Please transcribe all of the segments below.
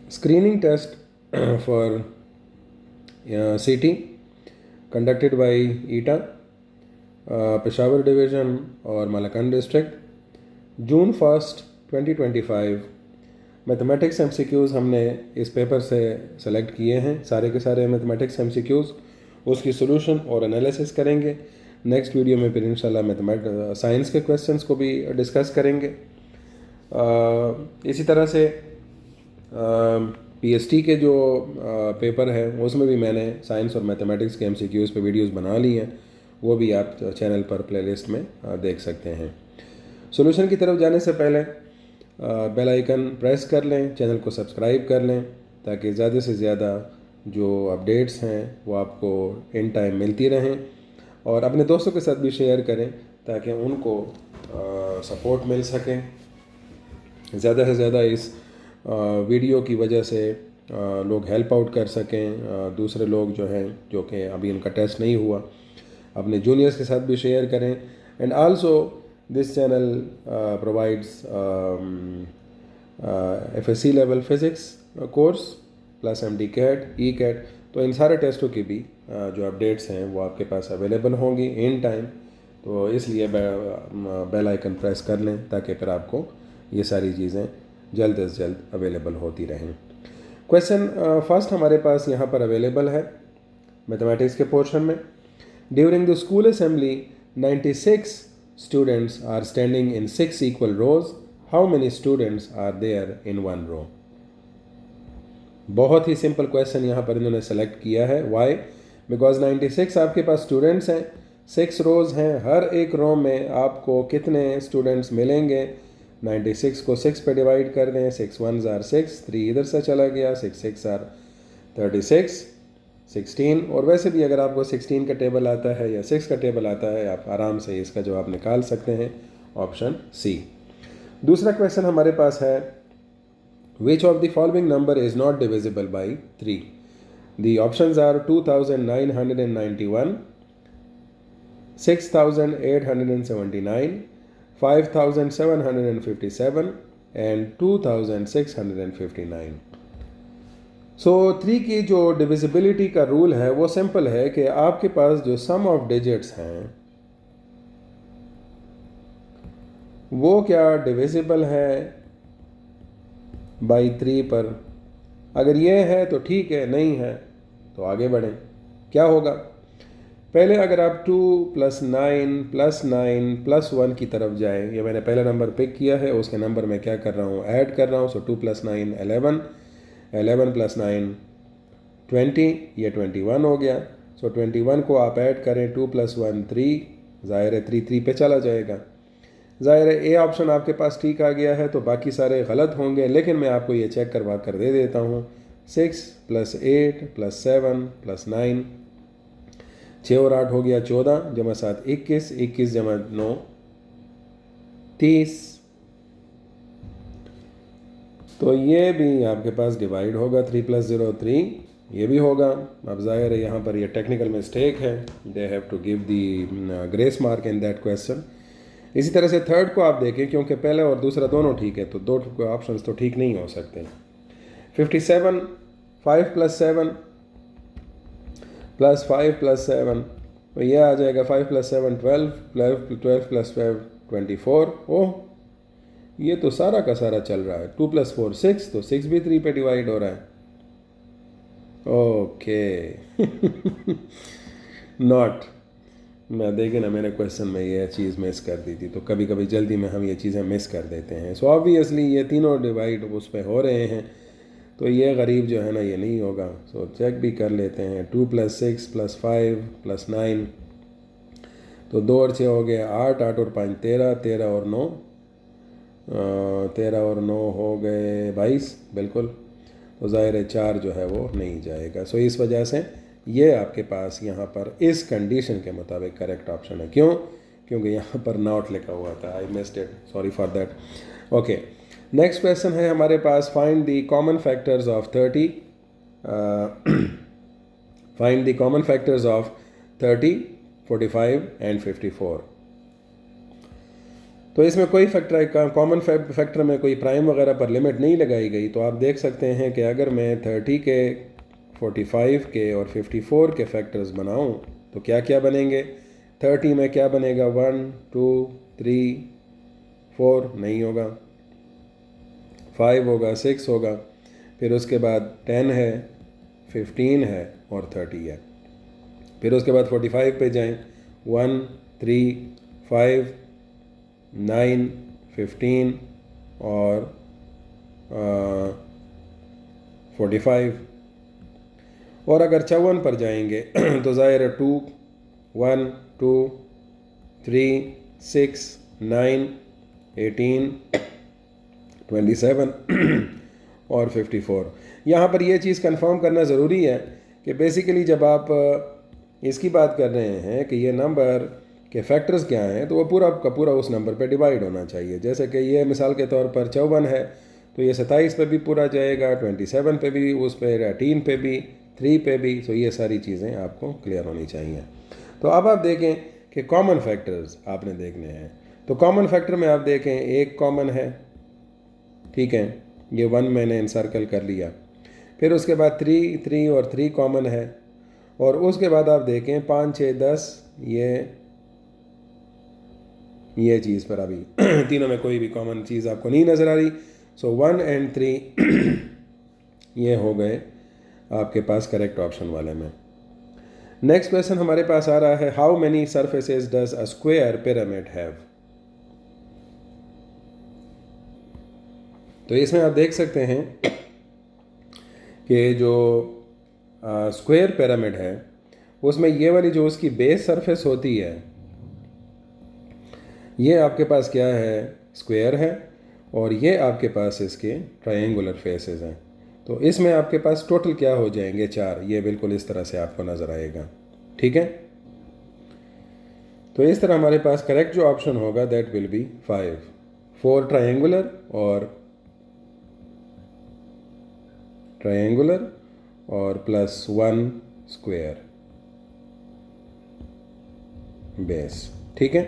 screening test for CT conducted by ETA, Peshawar Division और Malakand District, June 1, 2025। Mathematics MCQs हमने इस paper से select किए हैं, सारे के सारे मैथमेटिक्स MCQs, उसकी सोल्यूशन और एनालिसिस करेंगे। नेक्स्ट वीडियो में फिर इंशाल्लाह साइंस के क्वेश्चंस को भी डिस्कस करेंगे। इसी तरह से PST के जो पेपर है उसमें भी मैंने साइंस और मैथमेटिक्स के MCQs पे वीडियोस बना ली हैं, वो भी आप चैनल पर प्लेलिस्ट में देख सकते हैं। सॉल्यूशन की तरफ जाने से पहले बेल आइकन प्रेस कर लें, चैनल को सब्सक्राइब कर लें ताकि ज़्यादा से ज़्यादा जो अपडेट्स हैं वो आपको इन टाइम मिलती रहें, और अपने दोस्तों के साथ भी शेयर करें ताकि उनको सपोर्ट मिल सके। ज़्यादा से ज़्यादा इस वीडियो की वजह से लोग हेल्प आउट कर सकें, दूसरे लोग जो हैं जो कि अभी उनका टेस्ट नहीं हुआ, अपने जूनियर्स के साथ भी शेयर करें। And also this channel provides FSC level physics course plus MD cat E-CAT, तो इन सारे टेस्टों की भी जो अपडेट्स हैं वो आपके पास अवेलेबल होंगी इन टाइम। तो इसलिए बेल आइकन प्रेस कर लें ताकि फिर आपको ये सारी चीज़ें जल्द से जल्द अवेलेबल होती रहें। क्वेश्चन फर्स्ट हमारे पास यहाँ पर अवेलेबल है मैथमेटिक्स के पोर्शन में। During the school assembly 96 students are standing in 6 equal rows, how many students are there in 1 row. बहुत ही सिंपल क्वेश्चन यहाँ पर इन्होंने सेलेक्ट किया है। वाई? बिकॉज 96 आपके पास स्टूडेंट्स हैं, 6 रोज़ हैं, हर एक रो में आपको कितने स्टूडेंट्स मिलेंगे। 96 को 6 पे डिवाइड कर दें, 6 1s आर 6, 3 इधर से चला गया, 6 6 आर 36, 16। और वैसे भी अगर आपको 16 का टेबल आता है या 6 का टेबल आता है, आप आराम से इसका जवाब निकाल सकते हैं, ऑप्शन सी। दूसरा क्वेश्चन हमारे पास है, Which of the following number is not divisible by 3? The options are 2991, 6879, 5757 and 2659। सो 3 की जो डिविजिबिलिटी का रूल है वो सिंपल है कि आपके पास जो सम ऑफ डिजिट्स हैं वो क्या डिविजिबल है बाई 3 पर। अगर ये है तो ठीक है, नहीं है तो आगे बढ़ें। क्या होगा? पहले अगर आप 2 + 9 + 9 + 1 की तरफ जाएं, ये मैंने पहला नंबर पिक किया है, उसके नंबर में क्या कर रहा हूँ, ऐड कर रहा हूँ। सो 2 + 9 11, 11 + 9 20, ये 21 हो गया। सो 21 को आप ऐड करें, 2 + 1 3, ज़ाहिर है 3 3 पे चला जाएगा। ज़ाहिर है ए ऑप्शन आपके पास ठीक आ गया है, तो बाकी सारे गलत होंगे, लेकिन मैं आपको ये चेक करवा कर दे देता हूँ। 6 + 8 + 7 + 9, 6 और 8 हो गया 14, जमा 7 21, 21 जमा 9 30। तो ये भी आपके पास डिवाइड होगा, 3 + 0 3, ये भी होगा। अब ज़ाहिर है यहाँ पर ये टेक्निकल मिस्टेक है, they have to give the grace mark in that question. इसी तरह से थर्ड को आप देखें, क्योंकि पहले और दूसरा दोनों ठीक है तो दो ऑप्शंस तो ठीक नहीं हो सकते। 57, 5 + 7 + 5 + 7, तो यह आ जाएगा 5 + 7 12, 12 + 12 24। ओह, ये तो सारा का सारा चल रहा है। 2 + 4 6, तो 6 भी 3 पे डिवाइड हो रहा है। ओके नॉट मैं देखे ना, मैंने क्वेश्चन में ये चीज़ मिस कर दी थी, तो कभी कभी जल्दी में हम ये चीज़ें मिस कर देते हैं। सो ऑब्वियसली ये तीनों डिवाइड उस पर हो रहे हैं, तो ये गरीब जो है ना ये नहीं होगा। सो चेक भी कर लेते हैं। 2 + 6 + 5 + 9, तो 2 और 6 हो गए 8, 8 और 5 13, 13 और 9 13 और 9 हो गए 22, बिल्कुल। तो ज़ाहिर है 4 जो है वो नहीं जाएगा। सो इस वजह से ये आपके पास यहाँ पर इस कंडीशन के मुताबिक करेक्ट ऑप्शन है। क्यों? क्योंकि यहाँ पर नॉट लिखा हुआ था, I missed it, sorry for that. Okay, next question है हमारे पास, find the common factors of 30, find the common factors of 30, 45 and 54। तो इसमें कोई फैक्टर, कॉमन फैक्टर में कोई प्राइम वगैरह पर लिमिट नहीं लगाई गई। तो आप देख सकते हैं कि अगर मैं 30 के, 45 के और 54 के फैक्टर्स बनाऊं तो क्या क्या बनेंगे। 30 में क्या बनेगा, 1 2 3 4 नहीं होगा, 5 होगा, 6 होगा, फिर उसके बाद 10 है, 15 है और 30 है। फिर उसके बाद 45 पे जाएं, 1 3 5 9 15 और 45। और अगर 54 पर जाएंगे तो ज़ाहिर है 2 1 2 3 6 9 18 27 और 54। यहाँ पर यह चीज़ कंफर्म करना ज़रूरी है कि बेसिकली जब आप इसकी बात कर रहे हैं कि ये नंबर के फैक्टर्स क्या हैं, तो वो पूरा का पूरा उस नंबर पे डिवाइड होना चाहिए। जैसे कि ये मिसाल के तौर पर 54 है तो ये 27 पे भी पूरा जाएगा, 27 पे भी, उस पे 18 पे भी, 3 पे भी। तो ये सारी चीज़ें आपको क्लियर होनी चाहिए। तो अब आप देखें कि कॉमन फैक्टर्स आपने देखने हैं। तो कॉमन फैक्टर में आप देखें एक कॉमन है, ठीक है, ये 1 मैंने इनसर्कल कर लिया। फिर उसके बाद 3 3 और 3 कॉमन है। और उसके बाद आप देखें 5 6 10, ये चीज़ पर अभी तीनों में कोई भी कॉमन चीज़ आपको नहीं नज़र आ रही। सो 1 एंड 3 ये हो गए आपके पास करेक्ट ऑप्शन वाले में। नेक्स्ट क्वेश्चन हमारे पास आ रहा है, how many surfaces does a square pyramid have. तो इसमें आप देख सकते हैं कि जो स्क्वायर पिरामिड है उसमें ये वाली जो उसकी बेस सरफेस होती है, ये आपके पास क्या है, स्क्वायर है, और ये आपके पास इसके ट्रायंगुलर फेसेस हैं। तो इसमें आपके पास टोटल क्या हो जाएंगे, 4। ये बिल्कुल इस तरह से आपको नज़र आएगा, ठीक है। तो इस तरह हमारे पास करेक्ट जो ऑप्शन होगा दैट विल बी 5, 4 ट्रायंगुलर और प्लस 1 स्क्वायर बेस, ठीक है।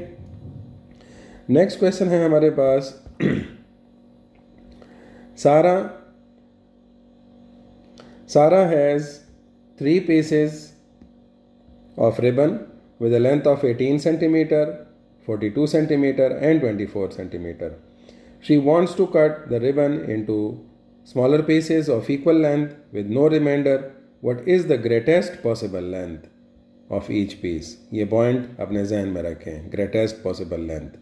नेक्स्ट क्वेश्चन है हमारे पास, Sarah has 3 pieces of ribbon with a length of 18 centimeter, 42 centimeter and 24 centimeter. She wants to cut the ribbon into smaller pieces of equal length with no remainder. What is the greatest possible length of each piece? ये point अपने जहन में रखें, greatest possible length।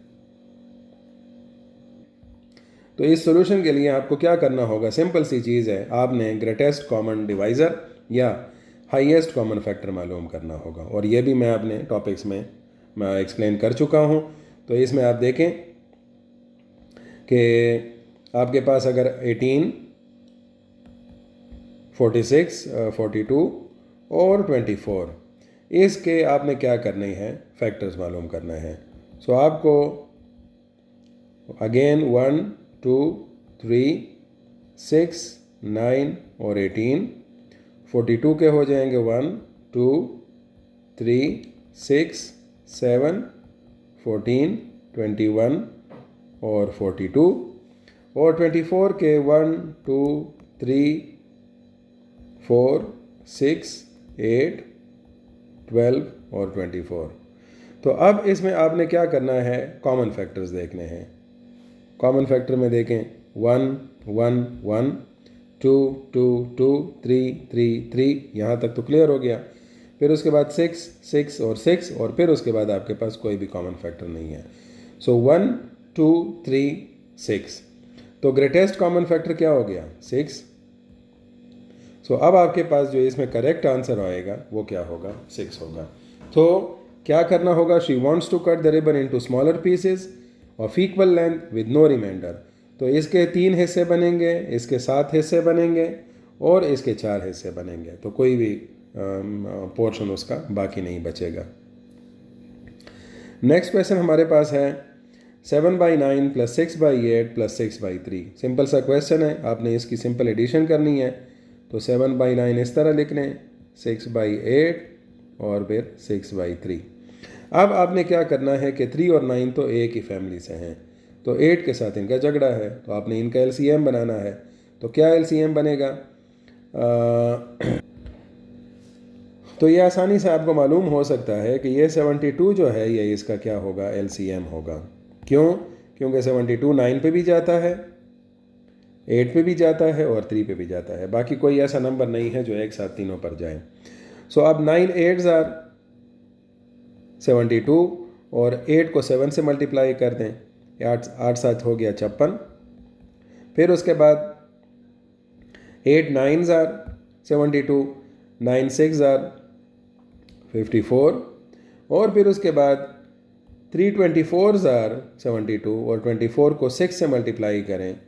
तो इस solution के लिए आपको क्या करना होगा, सिंपल सी चीज़ है, आपने ग्रेटेस्ट कॉमन डिवाइज़र या हाईएस्ट कॉमन फैक्टर मालूम करना होगा। और ये भी मैं अपने टॉपिक्स में मैं एक्सप्लेन कर चुका हूँ। तो इसमें आप देखें कि आपके पास अगर 18, 46, 42 और 24, इसके आपने क्या करने हैं, फैक्टर्स मालूम करना है। सो आपको अगेन 1 2 3 6 9 और 18, 42 के हो जाएंगे 1 2 3 6 7 14 21 और 42, और 24 के 1 2 3 4 6 8 12 और 24। तो अब इसमें आपने क्या करना है, कॉमन फैक्टर्स देखने हैं। कॉमन फैक्टर में देखें 1 1 1 2 2 2 3 3 3, यहाँ तक तो क्लियर हो गया। फिर उसके बाद 6 6 और 6, और फिर उसके बाद आपके पास कोई भी कॉमन फैक्टर नहीं है। सो 1 2 3 6, तो ग्रेटेस्ट कॉमन फैक्टर क्या हो गया, 6। सो अब आपके पास जो इसमें करेक्ट आंसर आएगा वो क्या होगा, 6 होगा। तो क्या करना होगा, she wants to cut the ribbon into smaller pieces of equal length with no remainder. तो इसके 3 हिस्से बनेंगे, इसके 7 हिस्से बनेंगे और इसके 4 हिस्से बनेंगे। तो कोई भी पोर्शन उसका बाकी नहीं बचेगा। नेक्स्ट क्वेश्चन हमारे पास है 7/9 + 6/8 + 6/3। सिंपल सा क्वेश्चन है, आपने इसकी सिंपल एडिशन करनी है। तो 7/9 इस तरह लिख लें, 6/8 और फिर 6/3। अब आपने क्या करना है कि 3 और 9 तो एक ही फैमिली से हैं, तो 8 के साथ इनका झगड़ा है, तो आपने इनका एलसीएम बनाना है। तो क्या एलसीएम बनेगा? तो ये आसानी से आपको मालूम हो सकता है कि ये 72 जो है ये इसका क्या होगा, एलसीएम होगा। क्यों? क्योंकि 72 9 पे भी जाता है, 8 पे भी जाता है और 3 पे भी जाता है। बाकी कोई ऐसा नंबर नहीं है जो एक साथ तीनों पर जाए। सो अब 9 8s आर 72 और 8 को 7 से मल्टीप्लाई कर दें, 8 8 7 हो गया 56। फिर उसके बाद 8 9s आर 72, 9 6 आर 54 और फिर उसके बाद 3 24s आर 72 और 24 को 6 से मल्टीप्लाई करें,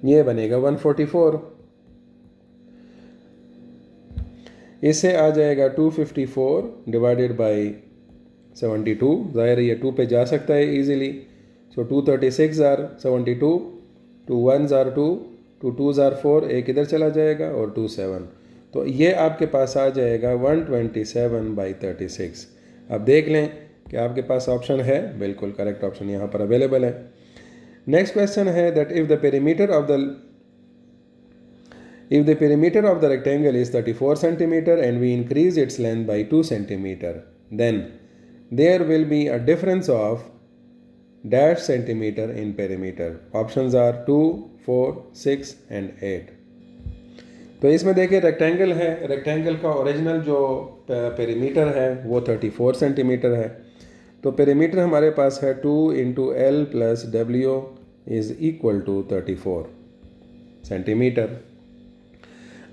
ये बनेगा 144। इससे आ जाएगा 254 डिवाइडेड बाई 72। ज़ाहिर है ये 2 पे जा सकता है easily. So 236 are 72, 2 1s are 2, 2 2s are 4, एक इधर चला जाएगा और 2 7। तो ये आपके पास आ जाएगा 127/36। अब देख लें कि आपके पास ऑप्शन है, बिल्कुल करेक्ट ऑप्शन यहाँ पर अवेलेबल है। नेक्स्ट क्वेश्चन है that if the perimeter of the rectangle is 34 centimeter and we increase its length by 2 centimeter, then there will be a difference of dash centimeter in perimeter. Options are 2, 4, 6 and 8. तो इसमें देखिए rectangle है, rectangle का original जो perimeter है वो 34 centimetre है। तो पेरीमीटर हमारे पास है 2 × L + W is equal to 34 centimetre.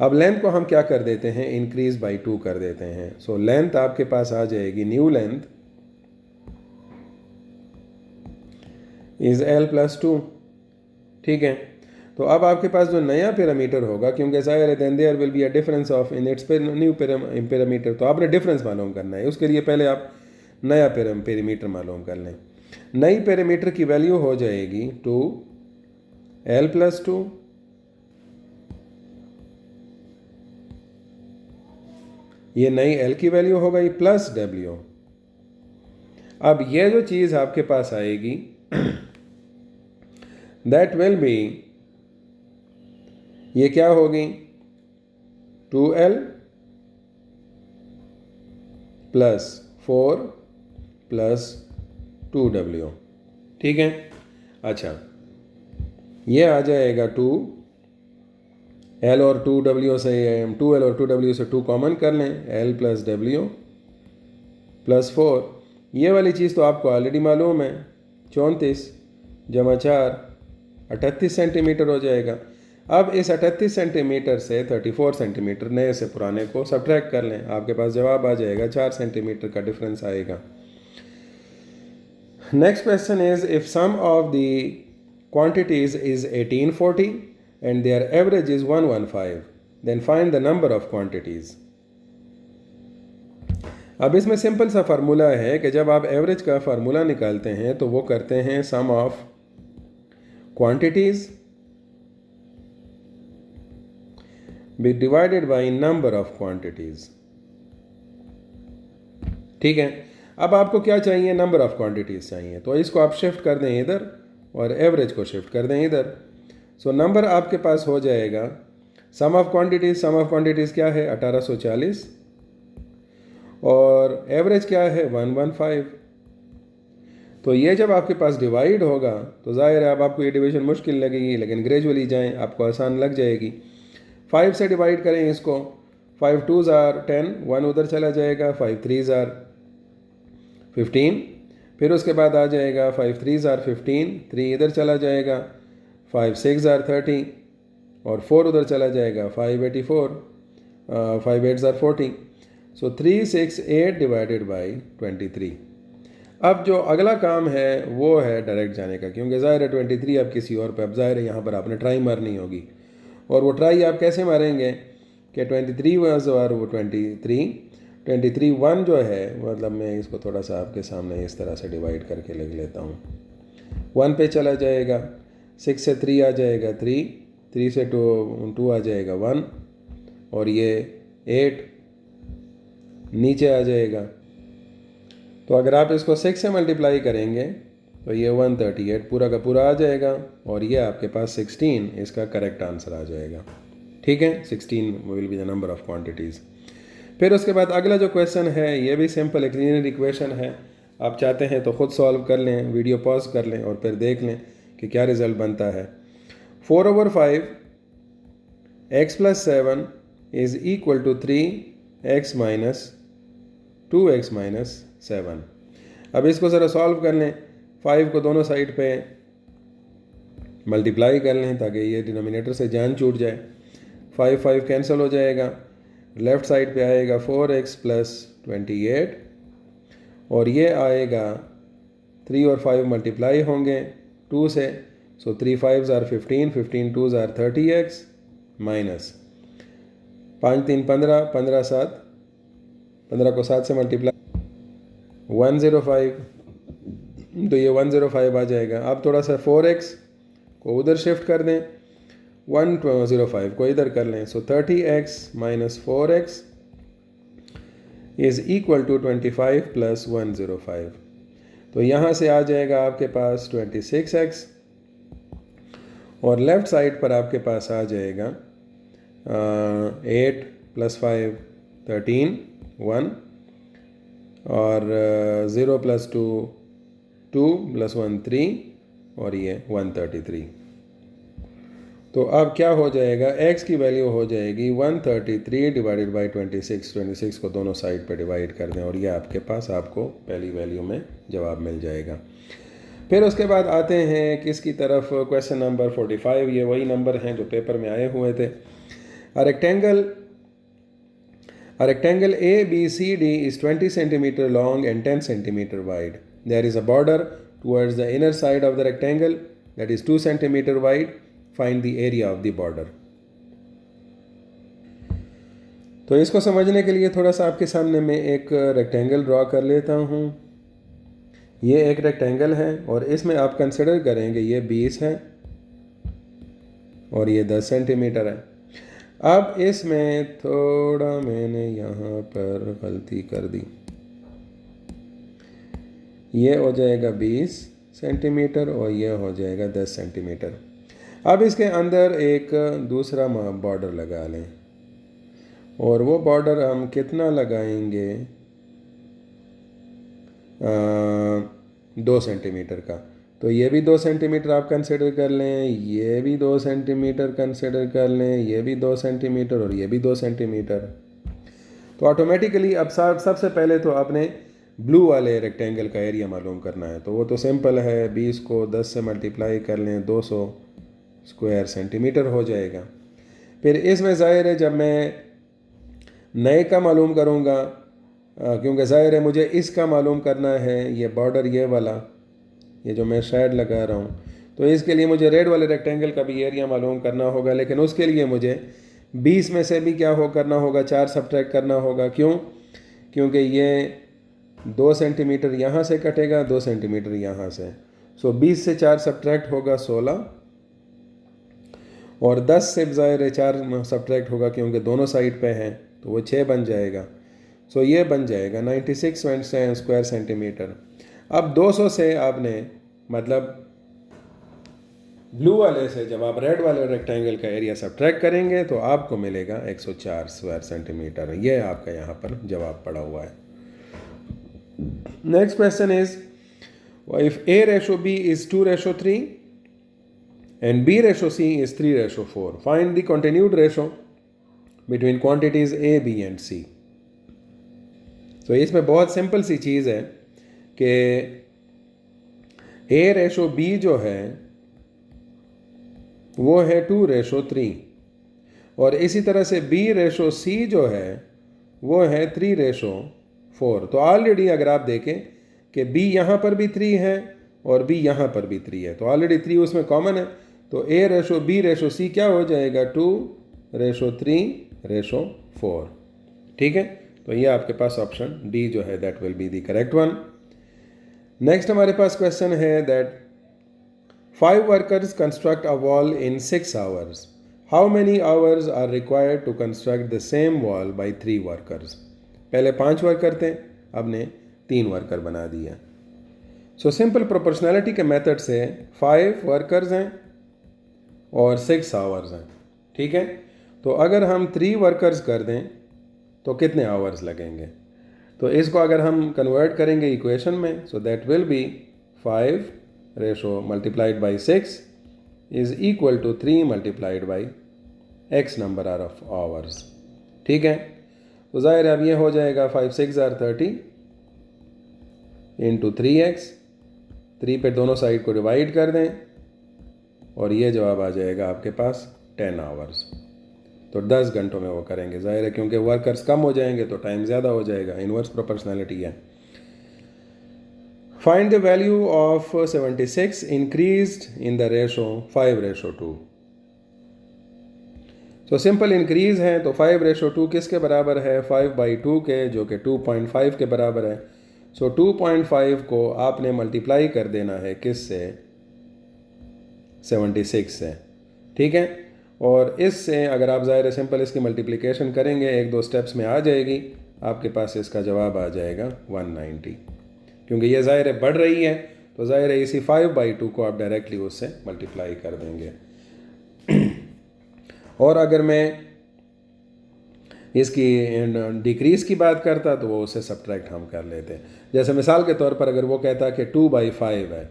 अब लेंथ को हम क्या कर देते हैं, इंक्रीज बाई 2 कर देते हैं। सो लेंथ आपके पास आ जाएगी, न्यू लेंथ इज L + 2। ठीक है, तो अब आपके पास जो नया पैरामीटर होगा, क्योंकि ज़ाहिर है then there will be a difference of in its new parameter, तो आपने डिफरेंस मालूम करना है। उसके लिए पहले आप नया पैरामीटर मालूम कर लें। नई पैरामीटर की वैल्यू हो जाएगी 2L + 2 ये नई L की वैल्यू हो गई प्लस W। अब ये जो चीज़ आपके पास आएगी दैट विल बी, ये क्या होगी, 2L + 4 + 2W। ठीक है, अच्छा ये आ जाएगा 2L और 2W से 2L और 2W से 2 कॉमन कर लें, L + W + 4। ये वाली चीज़ तो आपको ऑलरेडी मालूम है, 34 × 4 38 सेंटीमीटर हो जाएगा। अब इस 38 सेंटीमीटर से 34 सेंटीमीटर नए से पुराने को सब्ट्रैक्ट कर लें, आपके पास जवाब आ जाएगा 4 सेंटीमीटर का डिफरेंस आएगा। Next question is if sum of the quantities is 1840 and their average is 115, then find the number of quantities. अब इसमें सिंपल सा फार्मूला है कि जब आप एवरेज का फार्मूला निकालते हैं तो वो करते हैं sum of quantities be divided by number of quantities. ठीक है, अब आपको क्या चाहिए, नंबर ऑफ क्वांटिटीज चाहिए, तो इसको आप शिफ्ट कर दें इधर और एवरेज को शिफ्ट कर दें इधर। सो नंबर आपके पास हो जाएगा सम ऑफ क्वांटिटीज़ क्या है 1840 और एवरेज क्या है 115। तो ये जब आपके पास डिवाइड होगा तो जाहिर है अब आपको ये डिवीजन मुश्किल लगेगी, लेकिन ग्रेजुअली जाएं आपको आसान लग जाएगी। 5 से डिवाइड करें इसको, 5 2s आर 10, 1 उधर चला जाएगा, 5 3s आर 15, फिर उसके बाद आ जाएगा 5 3s आर 15, 3 इधर चला जाएगा, 5 6 आर 30 और 4 उधर चला जाएगा, 5 84, 5 8s are 40। So 368 divided by 23। अब जो अगला काम है वो है डायरेक्ट जाने का, क्योंकि ज़ाहिर है 23 अब किसी और पे, अब ज़ाहिर है यहाँ पर आपने ट्राई मारनी होगी। और वो ट्राई आप कैसे मारेंगे कि 23 वॉज और वो 23 1 जो है, मतलब मैं इसको थोड़ा सा आपके सामने इस तरह से डिवाइड करके लिख लेता हूँ। 1 पे चला जाएगा, 6 से 3 आ जाएगा 3, 3 से 2 आ जाएगा 1 और ये 8 नीचे आ जाएगा। तो अगर आप इसको 6 से मल्टीप्लाई करेंगे तो ये 138 पूरा का पूरा आ जाएगा और ये आपके पास 16 इसका करेक्ट आंसर आ जाएगा। ठीक है, 16 will be the number of quantities. फिर उसके बाद अगला जो क्वेश्चन है ये भी सिंपल एक लीनियर इक्वेशन है। आप चाहते हैं तो ख़ुद सॉल्व कर लें, वीडियो पॉज कर लें और फिर देख लें कि क्या रिज़ल्ट बनता है। 4/5 x + 7 is equal to 3x - 2x - 7। अब इसको ज़रा सॉल्व कर लें। 5 को दोनों साइड पे मल्टीप्लाई कर लें ताकि ये डिनोमिनेटर से जान छूट जाए। 5 कैंसिल हो जाएगा, लेफ़्ट साइड पे आएगा 4x + 28 और ये आएगा 3 और 5 मल्टीप्लाई होंगे 2 से, सो 3 5s are 15, 15 2s are 30x minus 5 3 15, 15 7, 15 को 7 से मल्टीप्लाई 105, तो ये 105 आ जाएगा। अब थोड़ा सा 4x को उधर शिफ्ट कर दें, 105 को इधर कर लें, सो 30x - 4x is equal to 25 + 105। तो यहाँ से आ जाएगा आपके पास 26x और लेफ़्ट साइड पर आपके पास आ जाएगा 8 + 5 13 1 और 0 + 2 2 + 1 3 और ये 133। तो अब क्या हो जाएगा, x की वैल्यू हो जाएगी 133 डिवाइडेड बाई 26। 26 को दोनों साइड पे डिवाइड कर दें और ये आपके पास आपको पहली वैल्यू में जवाब मिल जाएगा। फिर उसके बाद आते हैं किसकी तरफ, क्वेश्चन नंबर 45। ये वही नंबर हैं जो पेपर में आए हुए थे। A rectangle ABCD is 20 centimeter long and 10 centimeter wide. There is a border towards the inner side of the rectangle that is 2 centimeter wide. Find the area of the border. तो इसको समझने के लिए थोड़ा सा आपके सामने मैं एक रेक्टेंगल ड्रॉ कर लेता हूँ। ये एक रेक्टेंगल है और इसमें आप कंसिडर करेंगे ये 20 है और ये 10 सेंटीमीटर है। अब इसमें थोड़ा मैंने यहाँ पर गलती कर दी, ये हो जाएगा 20 सेंटीमीटर और ये हो जाएगा 10 सेंटीमीटर। अब इसके अंदर एक दूसरा बॉर्डर लगा लें और वो बॉर्डर हम कितना लगाएंगे, 2 सेंटीमीटर का। तो ये भी 2 सेंटीमीटर आप कंसिडर कर लें, ये भी 2 सेंटीमीटर कंसिडर कर लें, ये भी 2 सेंटीमीटर और ये भी 2 सेंटीमीटर। तो ऑटोमेटिकली अब सबसे पहले तो आपने ब्लू वाले रेक्टेंगल का एरिया मालूम करना है। तो वो तो सिंपल है, 20 को 10 से मल्टीप्लाई कर लें, 200 स्क्वायर सेंटीमीटर हो जाएगा। फिर इसमें ज़ाहिर है जब मैं नए का मालूम करूँगा, क्योंकि ज़ाहिर है मुझे इसका मालूम करना है, ये बॉर्डर ये वाला, ये जो मैं शेड लगा रहा हूँ, तो इसके लिए मुझे रेड वाले रेक्टेंगल का भी एरिया मालूम करना होगा। लेकिन उसके लिए मुझे 20 में से भी क्या करना होगा, 4 सब्ट्रैक्ट करना होगा। क्यों? क्योंकि ये 2 सेंटीमीटर यहाँ से कटेगा, 2 सेंटीमीटर यहाँ से, सो 20 से 4 सब्ट्रैक्ट होगा 16 और 10 से ज़ाहिर है 4 सब्ट्रैक्ट होगा क्योंकि दोनों साइड पे हैं, तो वो 6 बन जाएगा। सो ये बन जाएगा 96 स्क्वायर सेंटीमीटर। अब 200 से आपने मतलब ब्लू वाले से जब आप रेड वाले रेक्टेंगल का एरिया सब्ट्रैक्ट करेंगे तो आपको मिलेगा 104 स्क्वायर सेंटीमीटर। ये आपका यहाँ पर जवाब पड़ा हुआ है। Next question is, if A/B is 2/3 and B/C is 3/4, find the continued ratio between quantities A, B and C. तो इसमें बहुत सिंपल सी चीज़ है कि A/B जो है वो है 2/3 और इसी तरह से B/C जो है वो है 3/4। तो ऑलरेडी अगर आप देखें कि B यहाँ पर भी 3 है और B यहाँ पर भी 3 है, तो ऑलरेडी 3 उसमें कॉमन है। तो A/B/C क्या हो जाएगा, 2/3/4। ठीक है, तो ये आपके पास ऑप्शन डी जो है that will be the correct one. Next हमारे पास क्वेश्चन है that 5 workers construct a wall in 6 hours. How many hours are required to construct the same wall by 3 workers? पहले 5 वर्कर थे, अब ने 3 वर्कर बना दिया। सो सिंपल प्रोपोर्शनैलिटी के method से 5 वर्कर्स हैं और 6 आवर्स हैं, ठीक है। तो अगर हम 3 वर्कर्स कर दें तो कितने आवर्स लगेंगे? तो इसको अगर हम कन्वर्ट करेंगे इक्वेशन में, so that will be 5 ratio multiplied by 6 is equal to 3 multiplied by x number of hours, ठीक है। तो ज़ाहिर है अब ये हो जाएगा 5 6 आर 30 इंटू 3x, 3 पे दोनों साइड को डिवाइड कर दें और ये जवाब आ जाएगा आपके पास 10 आवर्स। तो 10 घंटों में वो करेंगे, ज़ाहिर है क्योंकि वर्कर्स कम हो जाएंगे तो टाइम ज़्यादा हो जाएगा, इन्वर्स प्रोपोर्शनैलिटी है। Find the value of 76 increased in the ratio 5:2। तो सिंपल इंक्रीज है तो 5:2 किसके बराबर है? 5/2 के, जो कि 2.5 के बराबर है। सो 2.5 को आपने मल्टीप्लाई कर देना है किससे? 76 से, ठीक है। और इससे अगर आप ज़ाहिर सिंपल इसकी मल्टीप्लिकेशन करेंगे 1-2 स्टेप्स में आ जाएगी, आपके पास इसका जवाब आ जाएगा 190। क्योंकि ये ज़ाहिर है बढ़ रही है तो ज़ाहिर है इसी 5/2 को आप डायरेक्टली उससे मल्टीप्लाई कर देंगे। और अगर मैं इसकी डिक्रीज़ की बात करता तो वो उससे सब्ट्रैक्ट हम कर लेते। जैसे मिसाल के तौर पर अगर वो कहता कि 2/5 है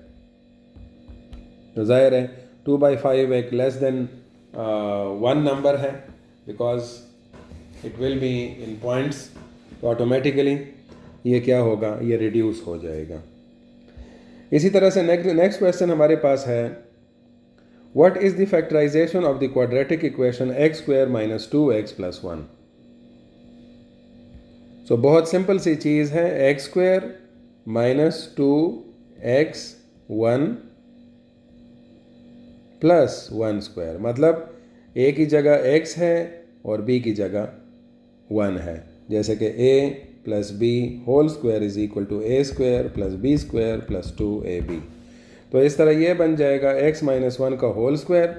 तो ज़ाहिर है 2/5 एक लेस देन 1 नंबर है, because it will be in points, तो ऑटोमेटिकली ये क्या होगा? ये रिड्यूस हो जाएगा। इसी तरह से नेक्स्ट क्वेश्चन हमारे पास है, what is the factorization of the quadratic equation x² - 2x + 1। So बहुत सिंपल सी चीज़ है, x² - 2x 1 + 1², मतलब a की जगह x है और b की जगह 1 है। जैसे कि a + b whole square is equal to a² + b² + 2ab। तो इस तरह ये बन जाएगा x - 1 का होल स्क्वायर,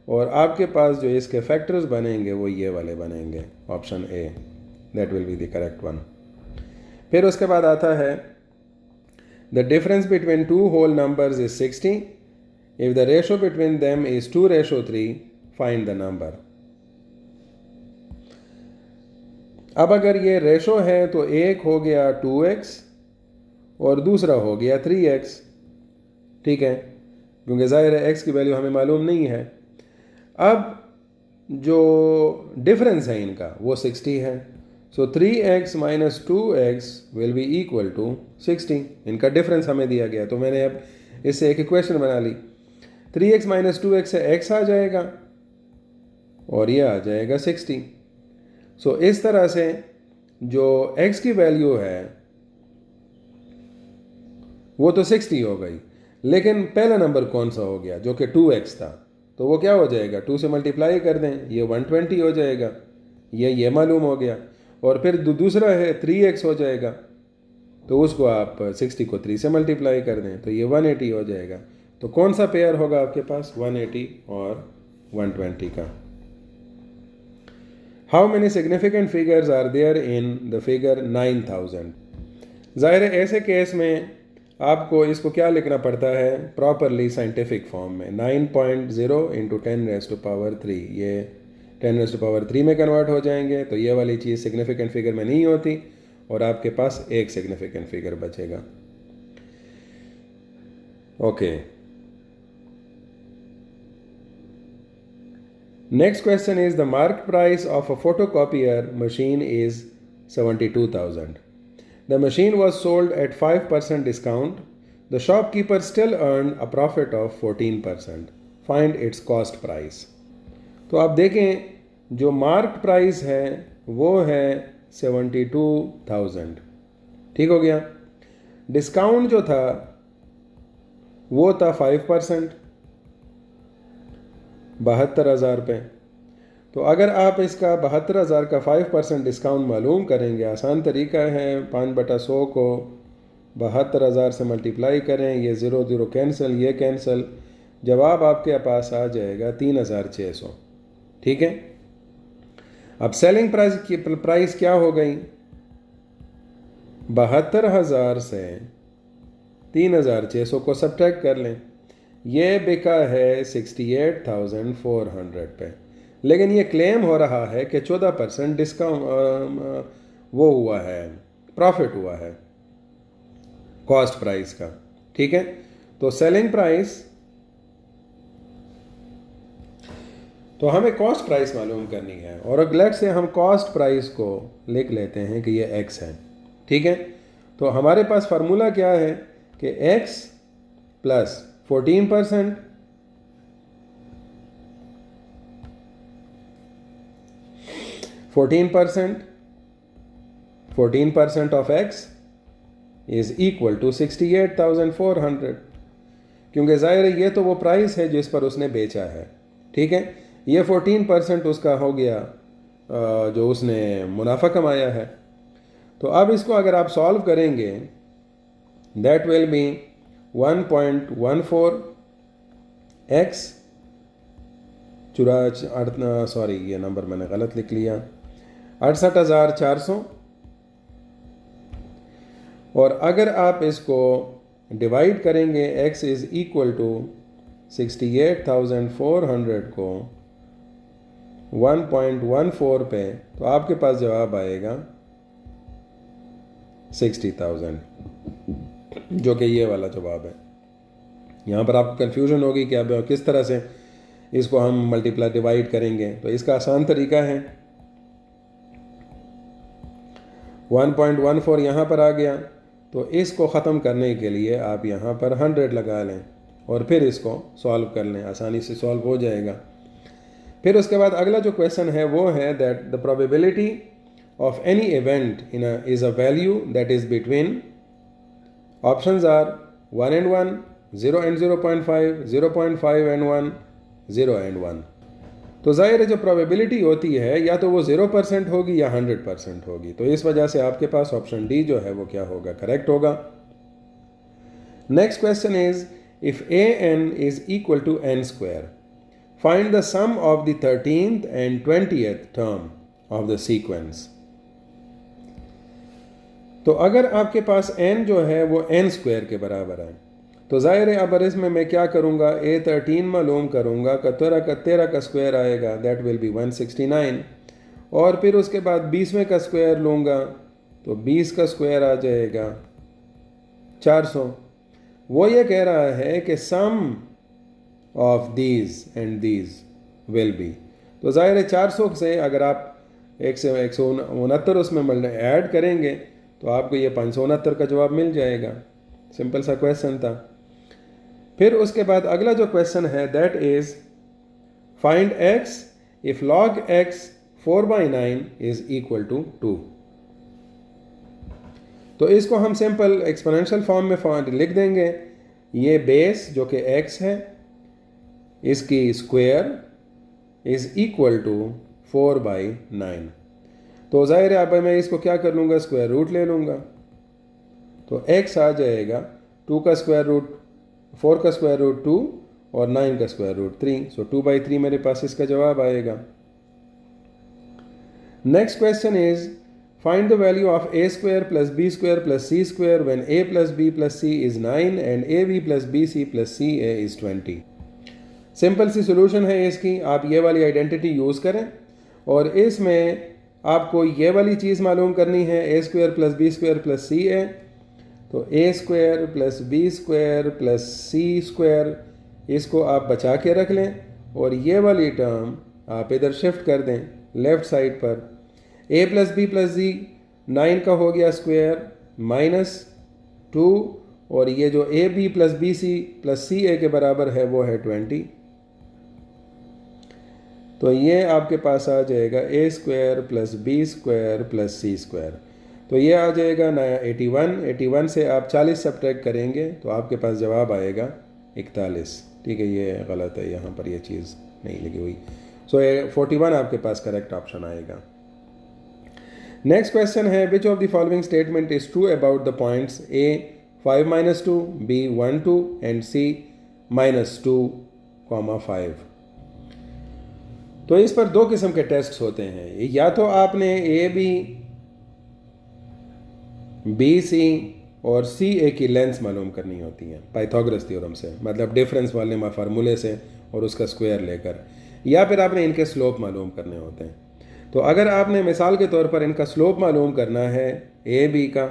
और आपके पास जो इसके फैक्टर्स बनेंगे वो ये वाले बनेंगे, option A, that will be the correct one. फिर उसके बाद आता है the difference between 2 whole numbers is 60, if the ratio between them is 2:3, find the number. अब अगर ये रेशो है तो एक हो गया 2x और दूसरा हो गया 3x, ठीक है, क्योंकि ज़ाहिर है x की वैल्यू हमें मालूम नहीं है। अब जो डिफरेंस है इनका वो 60 है, so 3x - 2x will be equal to 60। इनका डिफरेंस हमें दिया गया तो मैंने अब इससे एक इक्वेशन बना ली। 3x - 2x से x आ जाएगा और ये आ जाएगा 60। सो इस तरह से जो x की वैल्यू है वो तो 60 हो गई, लेकिन पहला नंबर कौन सा हो गया जो कि 2x था, तो वो क्या हो जाएगा? 2 से मल्टीप्लाई कर दें, ये 120 हो जाएगा, ये मालूम हो गया। और फिर दूसरा है 3x हो जाएगा, तो उसको आप 60 को 3 से मल्टीप्लाई कर दें तो ये 180 हो जाएगा। तो कौन सा पेयर होगा आपके पास? 180 और 120 का। How many significant figures are there in the figure 9000। ज़ाहिर है ऐसे केस में आपको इसको क्या लिखना पड़ता है? प्रॉपरली साइंटिफिक फॉर्म में 9.0 × 10⁻3, ये 10⁻3 में कन्वर्ट हो जाएंगे, तो ये वाली चीज़ सिग्निफिकेंट फिगर में नहीं होती और आपके पास एक सिग्निफिकेंट फिगर बचेगा। Okay, next question is the market price of a photocopier machine is 72,000. The machine was sold at 5% discount. The shopkeeper still earned a profit of 14%. Find its cost price. तो आप देखें जो mark price है वो है 72,000, ठीक हो गया। डिस्काउंट जो था वो था 5%, 72,000 रुपये। तो अगर आप इसका 72,000 का 5% डिस्काउंट मालूम करेंगे, आसान तरीका है, 5/100 को 72,000 से मल्टीप्लाई करें, ये 0 0 कैंसिल, ये कैंसिल, जवाब आपके पास आ जाएगा 3,600, ठीक है। अब सेलिंग प्राइस क्या हो गई? 72,000 से 3,600 को सब्ट्रैक्ट कर लें, ये बिका है 68,400 पे। लेकिन ये क्लेम हो रहा है कि 14% डिस्काउंट वो हुआ है, प्रॉफिट हुआ है कॉस्ट प्राइस का। ठीक है, तो सेलिंग प्राइस, तो हमें कॉस्ट प्राइस मालूम करनी है और अगलेट से हम कॉस्ट प्राइस को लिख लेते हैं कि ये x है। ठीक है, तो हमारे पास फार्मूला क्या है कि x plus 14%, 14% of x is equal to 68,400, क्योंकि जाहिर है ये तो वो प्राइस है जिस पर उसने बेचा है। ठीक है, ये 14% उसका हो गया जो उसने मुनाफा कमाया है। तो अब इसको अगर आप सॉल्व करेंगे, that will B 1.14x sorry ये नंबर मैंने गलत लिख लिया, 68,400। और अगर आप इसको डिवाइड करेंगे, x इज इक्वल टू 68,400 को 1.14 पे, तो आपके पास जवाब आएगा 60,000, जो कि ये वाला जवाब है। यहाँ पर आपको कन्फ्यूजन होगी कि अब किस तरह से इसको हम मल्टीप्लाई डिवाइड करेंगे। तो इसका आसान तरीका है, 1.14 यहाँ पर आ गया, तो इसको ख़त्म करने के लिए आप यहाँ पर 100 लगा लें और फिर इसको सॉल्व कर लें, आसानी से सॉल्व हो जाएगा। फिर उसके बाद अगला जो क्वेश्चन है वो है that the probability of any event is a value that is between, options are 1 and 1, 0 and 0.5, 0.5 and 1, 0 and 1। तो ज़ाहिर है जो प्रोबेबिलिटी होती है या तो वो 0% होगी या 100% होगी। तो इस वजह से आपके पास ऑप्शन डी जो है वो क्या होगा, करेक्ट होगा। Next question is if an is equal to n square, find the sum of the 13th and 20th term of the sequence. तो अगर आपके पास n जो है वो n स्क्वायर के बराबर है, तो ज़ाहिर है अब इसमें मैं क्या करूँगा, a13 मालूम करूँगा का 13 का स्क्वायर आएगा, दैट विल बी 169। और फिर उसके बाद 20वें का स्क्वायर लूँगा तो 20 का स्क्वायर आ जाएगा 400। वो ये कह रहा है कि sum of these and these will be, तो ज़ाहिर है 400 से अगर आप 169 उसमें ऐड करेंगे तो आपको ये 569 का जवाब मिल जाएगा। सिंपल सा क्वेश्चन था। फिर उसके बाद अगला जो क्वेश्चन है that is find x if log x 4/9 is equal to 2। तो इसको हम सिंपल एक्सपोनेंशियल फॉर्म में लिख देंगे। ये बेस जो कि x है, इसकी स्क्वायर इज इक्वल टू 4/9। तो जाहिर है अब मैं इसको क्या कर लूँगा, स्क्वायर रूट ले लूँगा। तो x आ जाएगा 2 का स्क्वायर रूट, 4 का स्क्वायर रूट 2 और 9 का स्क्वायर रूट 3। सो 2/3 मेरे पास इसका जवाब आएगा। Next question is find the value of a square plus b square plus c square when a plus b plus c is 9 and ab plus bc plus ca is 20। Simple सी solution है इसकी, आप ये वाली identity use करें और इसमें आपको ये वाली चीज़ मालूम करनी है, a square plus b square plus ca। तो a square plus b square plus c square, इसको आप बचा के रख लें और ये वाली टर्म आप इधर शिफ्ट कर दें लेफ़्ट साइड पर। a plus b plus c 9 का हो गया स्क्वायर माइनस 2, और ये जो a b plus b c plus c a के बराबर है वो है 20। तो ये आपके पास आ जाएगा a square plus b square plus c square. तो ये आ जाएगा नया 81 से आप 40 सब्ट्रैक्ट करेंगे तो आपके पास जवाब आएगा 41। ठीक है, ये गलत है, यहाँ पर ये चीज़ नहीं लगी हुई। सो 41 आपके पास करेक्ट ऑप्शन आएगा। नेक्स्ट क्वेश्चन है which of the following statement is true about the points a 5-2, b 1-2 and c -2, 5। तो इस पर दो किस्म के टेस्ट होते हैं, या तो आपने a b c और सी ए की लेंथ मालूम करनी होती है पाइथागोरस थ्योरम से, मतलब डिफरेंस वाले फार्मूले से और उसका स्क्वायर लेकर, या फिर आपने इनके स्लोप मालूम करने होते हैं। तो अगर आपने मिसाल के तौर पर इनका स्लोप मालूम करना है ए बी का,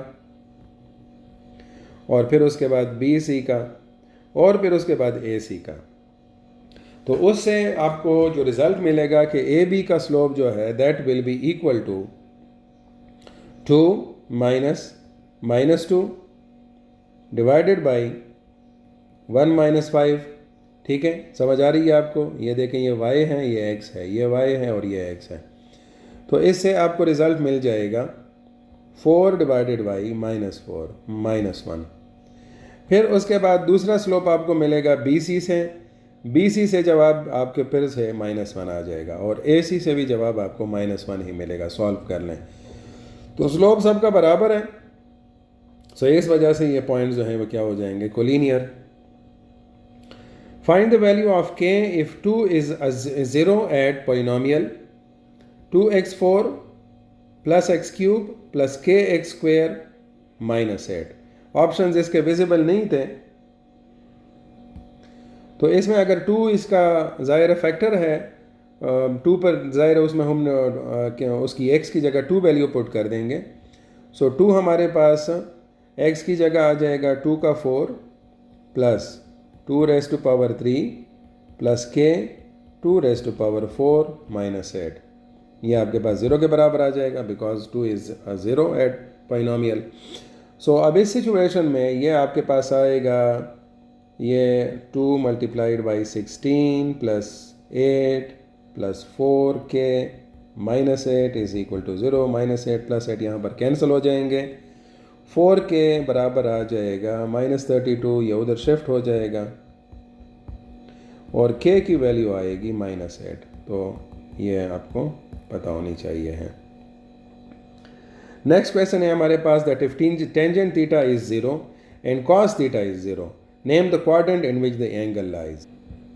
और फिर उसके बाद बी सी का, और फिर उसके बाद ए सी का, तो उससे आपको जो रिज़ल्ट मिलेगा कि ए बी का स्लोप जो है that will be equal to 2 minus 2 divided by 1 minus 5। ठीक है, समझ आ रही है आपको? ये देखें, ये y है, ये x है, ये y है और ये x है। तो इससे आपको रिज़ल्ट मिल जाएगा 4 डिवाइडेड बाई माइनस 4 माइनस 1। फिर उसके बाद दूसरा स्लोप आपको मिलेगा BC से। BC से जवाब आपके फिर से -1 आ जाएगा, और AC से भी जवाब आपको -1 ही मिलेगा। सॉल्व कर लें तो स्लोप सबका बराबर है, सो इस वजह से ये पॉइंट्स जो हैं वो क्या हो जाएंगे, collinear. Find the value of k if 2 is 0 at polynomial 2x4 plus x cube plus kx² -8। Options इसके विजिबल नहीं थे, तो इसमें अगर 2 इसका ज़ाहिर फैक्टर है, 2 पर ज़ाहिर है उसमें हम उसकी x की जगह 2 वैल्यू पुट कर देंगे। सो 2 हमारे पास x की जगह आ जाएगा 2 का 4 plus 2 raise to power 3 plus k 2 raise to power 4 -8। ये आपके पास 0 के बराबर आ जाएगा, बिकॉज 2 इज़ 0 एट पोलिनोमियल। सो अब इस सिचुएशन में ये आपके पास आएगा, ये 2 multiplied by 16 plus 8 plus 4k -8 is equal to 0। -8 plus 8 यहाँ पर कैंसिल हो जाएंगे, 4k बराबर आ जाएगा -32, ये उधर शिफ्ट हो जाएगा और k की वैल्यू आएगी -8। तो ये आपको पता होनी चाहिए है। नेक्स्ट क्वेश्चन है हमारे पास that if tangent theta is 0 and cos theta is 0, name the quadrant in which the angle lies.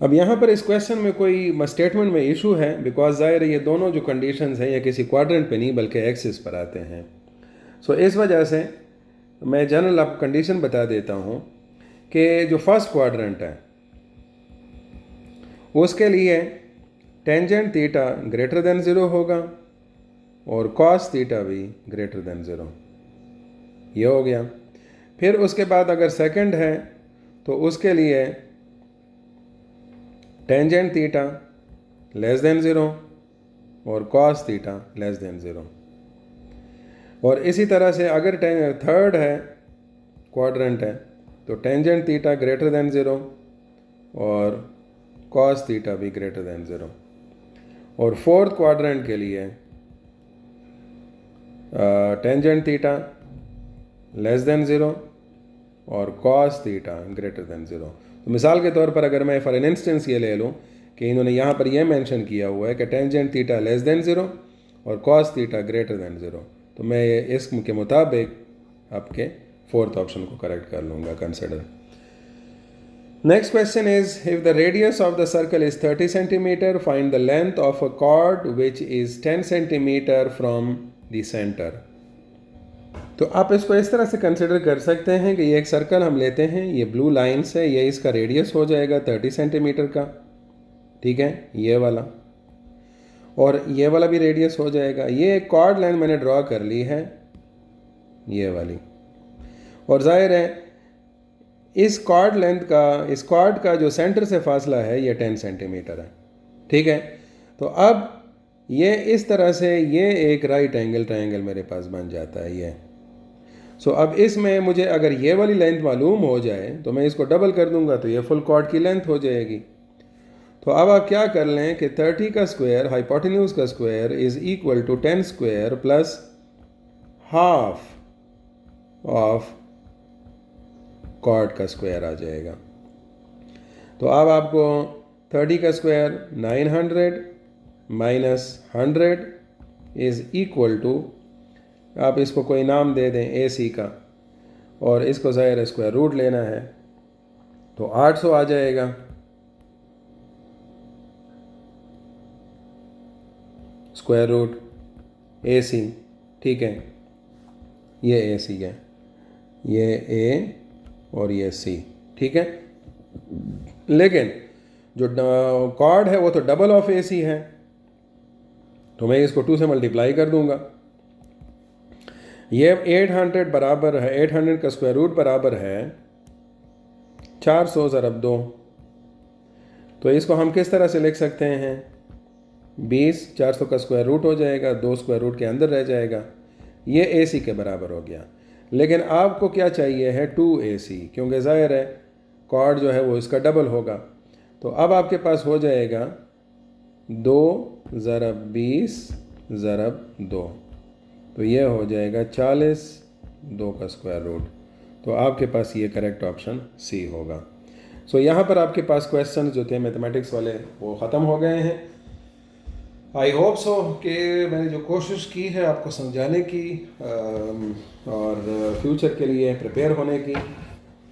अब यहाँ पर इस क्वेश्चन में कोई स्टेटमेंट में इशू है, बिकॉज ज़ाहिर है ये दोनों जो कंडीशंस हैं ये किसी क्वाड्रेंट पे नहीं बल्कि एक्सिस पर आते हैं। सो इस वजह से मैं जनरल आपको कंडीशन बता देता हूँ कि जो फर्स्ट क्वाड्रेंट है उसके लिए टेंजेंट थीटा ग्रेटर देन 0 होगा और कॉस थीटा भी ग्रेटर देन 0। ये हो गया। फिर उसके बाद अगर सेकंड है तो उसके लिए टेंजेंट थीटा लेस देन 0 और कॉस थीटा लेस देन 0। और इसी तरह से अगर थर्ड है क्वाड्रेंट है तो टेंजेंट थीटा ग्रेटर देन 0 और कॉस थीटा भी ग्रेटर देन 0। और फोर्थ क्वाड्रेंट के लिए टेंजेंट थीटा लेस देन 0 और कॉस थीटा ग्रेटर देन 0। तो मिसाल के तौर पर अगर मैं फॉर एन इंस्टेंस ये ले लूँ कि इन्होंने यहाँ पर यह मेंशन किया हुआ है कि टेंजेंट थीटा लेस देन 0 और कॉस थीटा ग्रेटर देन 0, तो मैं ये इसम के मुताबिक आपके फोर्थ ऑप्शन को करेक्ट कर लूँगा, consider. Next question is if the radius of the circle is 30 centimetre, find the length of a cord which is 10 centimetre from the centre. तो आप इसको इस तरह से कंसिडर कर सकते हैं कि ये एक सर्कल हम लेते हैं, ये ब्लू लाइन से ये इसका रेडियस हो जाएगा 30 सेंटीमीटर का, ठीक है, ये वाला, और ये वाला भी रेडियस हो जाएगा। ये एक कॉर्ड लाइन मैंने ड्रॉ कर ली है, ये वाली, और जाहिर है इस कॉर्ड लेंथ का, इस कॉर्ड का जो सेंटर से फासला है ये 10 सेंटीमीटर है, ठीक है। तो अब ये इस तरह से ये एक राइट एंगल ट्रायंगल मेरे पास बन जाता है ये। सो अब इसमें मुझे अगर ये वाली लेंथ मालूम हो जाए तो मैं इसको डबल कर दूंगा तो ये फुल कॉर्ड की लेंथ हो जाएगी। तो अब आप क्या कर लें कि 30 का स्क्वायर हाइपोटेन्यूज का square is equal to 10 square plus half of chord का स्क्वायर आ जाएगा। तो अब आपको 30 का square 900 minus 100 is equal to, आप इसको कोई नाम दे दें AC का, और इसको ज़ाहिर स्क्वायर रूट लेना है तो 800 आ जाएगा। स्क्वायर रूट AC, ठीक है, ये AC है। ये ए और ये सी, ठीक है। लेकिन जो कॉर्ड है वो तो डबल ऑफ ए सी है, तो मैं इसको 2 से मल्टीप्लाई कर दूंगा। ये 800 बराबर है, 800 का स्क्वायर रूट बराबर है 400 ज़रब 2। तो इसको हम किस तरह से लिख सकते हैं, 20 400 का स्क्वायर रूट हो जाएगा, 2 स्क्वायर रूट के अंदर रह जाएगा, ये ए सी के बराबर हो गया। लेकिन आपको क्या चाहिए है 2AC, क्योंकि ज़ाहिर है कॉर्ड जो है वो इसका डबल होगा। तो अब आपके पास हो जाएगा 2 ज़रब 20 ज़रब 2, तो ये हो जाएगा 40, 2 का स्क्वायर रूट। तो आपके पास ये करेक्ट ऑप्शन सी होगा। सो यहाँ पर आपके पास क्वेश्चन जो थे मैथमेटिक्स वाले वो ख़त्म हो गए हैं। आई होप सो कि मैंने जो कोशिश की है आपको समझाने की और फ्यूचर के लिए प्रिपेयर होने की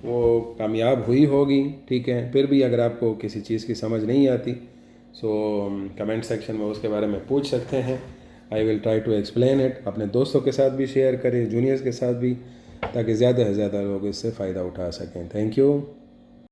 वो कामयाब हुई होगी, ठीक है। फिर भी अगर आपको किसी चीज़ की समझ नहीं आती सो कमेंट सेक्शन में उसके बारे में पूछ सकते हैं। I will try to explain it. अपने दोस्तों के साथ भी शेयर करें, जूनियर्स के साथ भी, ताकि ज़्यादा से ज़्यादा लोग इससे फ़ायदा उठा सकें। Thank you.